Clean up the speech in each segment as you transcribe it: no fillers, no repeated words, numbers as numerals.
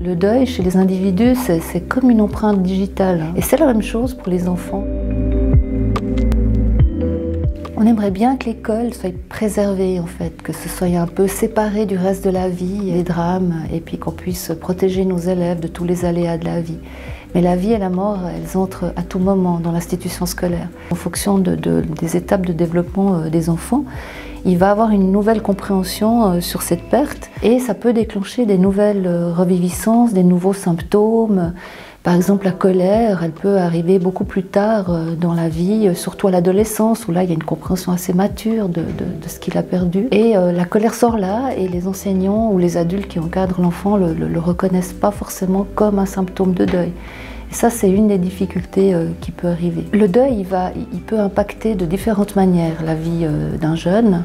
Le deuil chez les individus, c'est comme une empreinte digitale. Et c'est la même chose pour les enfants. On aimerait bien que l'école soit préservée, en fait, que ce soit un peu séparé du reste de la vie, les drames, et puis qu'on puisse protéger nos élèves de tous les aléas de la vie. Mais la vie et la mort, elles entrent à tout moment dans l'institution scolaire. En fonction des étapes de développement des enfants, il va avoir une nouvelle compréhension sur cette perte et ça peut déclencher des nouvelles reviviscences, des nouveaux symptômes. Par exemple, la colère, elle peut arriver beaucoup plus tard dans la vie, surtout à l'adolescence, où là, il y a une compréhension assez mature de ce qu'il a perdu. Et la colère sort là, et les enseignants ou les adultes qui encadrent l'enfant le reconnaissent pas forcément comme un symptôme de deuil. Et ça, c'est une des difficultés qui peut arriver. Le deuil, il peut impacter de différentes manières la vie d'un jeune.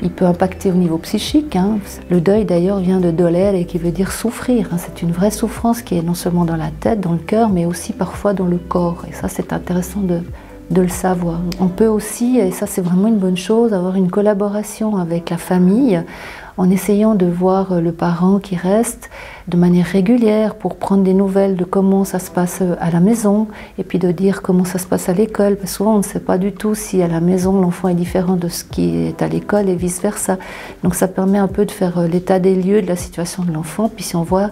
Il peut impacter au niveau psychique. Le deuil d'ailleurs vient de dolere et qui veut dire souffrir. C'est une vraie souffrance qui est non seulement dans la tête, dans le cœur, mais aussi parfois dans le corps. Et ça, c'est intéressant de le savoir. On peut aussi, et ça c'est vraiment une bonne chose, avoir une collaboration avec la famille en essayant de voir le parent qui reste de manière régulière pour prendre des nouvelles de comment ça se passe à la maison et puis de dire comment ça se passe à l'école. Parce que souvent on ne sait pas du tout si à la maison l'enfant est différent de ce qui est à l'école et vice versa. Donc ça permet un peu de faire l'état des lieux de la situation de l'enfant. Puis si on voit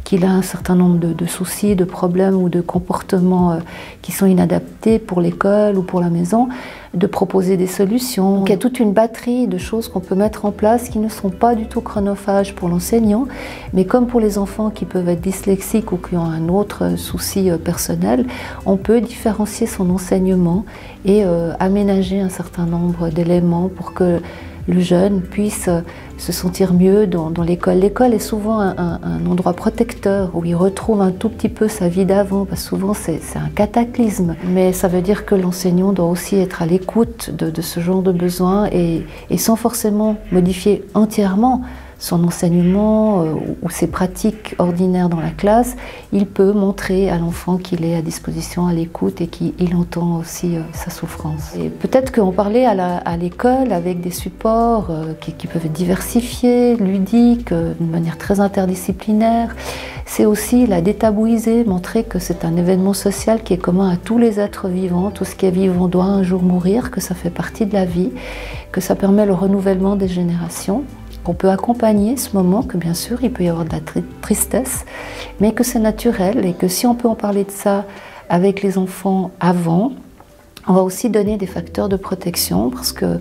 qu'il a un certain nombre de soucis, de problèmes ou de comportements qui sont inadaptés pour l'école ou pour la maison, de proposer des solutions. Donc, il y a toute une batterie de choses qu'on peut mettre en place qui ne sont pas du tout chronophages pour l'enseignant, mais comme pour les enfants qui peuvent être dyslexiques ou qui ont un autre souci personnel, on peut différencier son enseignement et aménager un certain nombre d'éléments pour que le jeune puisse se sentir mieux dans l'école. L'école est souvent un endroit protecteur où il retrouve un tout petit peu sa vie d'avant, parce que souvent c'est un cataclysme. Mais ça veut dire que l'enseignant doit aussi être à l'écoute de ce genre de besoins et sans forcément modifier entièrement son enseignement ou ses pratiques ordinaires dans la classe, il peut montrer à l'enfant qu'il est à disposition, à l'écoute et qu'il entend aussi sa souffrance. Et peut-être qu'en parler à l'école avec des supports qui peuvent être diversifiés, ludiques, d'une manière très interdisciplinaire, c'est aussi la détabouiser, montrer que c'est un événement social qui est commun à tous les êtres vivants. Tout ce qui est vivant doit un jour mourir, que ça fait partie de la vie, que ça permet le renouvellement des générations. On peut accompagner ce moment, que bien sûr il peut y avoir de la tristesse, mais que c'est naturel et que si on peut en parler de ça avec les enfants avant, on va aussi donner des facteurs de protection parce que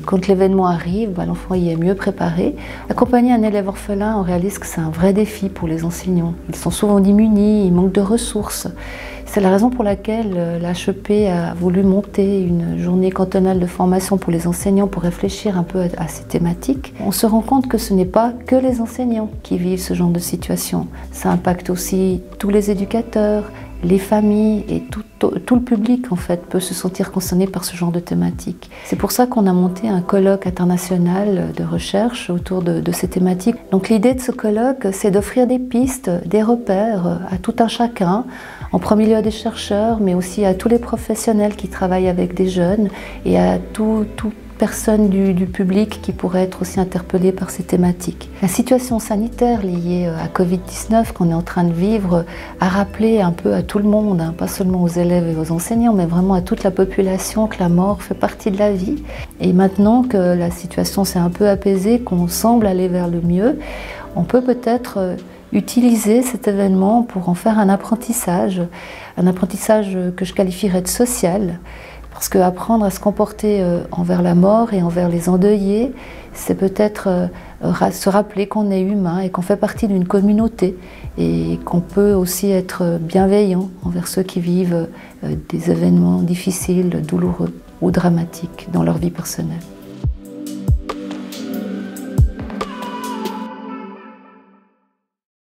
quand l'événement arrive, l'enfant y est mieux préparé. Accompagner un élève orphelin, on réalise que c'est un vrai défi pour les enseignants. Ils sont souvent démunis, ils manquent de ressources. C'est la raison pour laquelle l'HEP a voulu monter une journée cantonale de formation pour les enseignants pour réfléchir un peu à ces thématiques. On se rend compte que ce n'est pas que les enseignants qui vivent ce genre de situation. Ça impacte aussi tous les éducateurs, les familles et tout le public en fait peut se sentir concerné par ce genre de thématiques. C'est pour ça qu'on a monté un colloque international de recherche autour de ces thématiques. Donc l'idée de ce colloque, c'est d'offrir des pistes, des repères à tout un chacun, en premier lieu à des chercheurs, mais aussi à tous les professionnels qui travaillent avec des jeunes et à toute personne du public qui pourrait être aussi interpellée par ces thématiques. La situation sanitaire liée à Covid-19 qu'on est en train de vivre a rappelé un peu à tout le monde, pas seulement aux élèves et aux enseignants, mais vraiment à toute la population que la mort fait partie de la vie. Et maintenant que la situation s'est un peu apaisée, qu'on semble aller vers le mieux, on peut peut-être utiliser cet événement pour en faire un apprentissage que je qualifierais de social. Parce qu'apprendre à se comporter envers la mort et envers les endeuillés, c'est peut-être se rappeler qu'on est humain et qu'on fait partie d'une communauté et qu'on peut aussi être bienveillant envers ceux qui vivent des événements difficiles, douloureux ou dramatiques dans leur vie personnelle.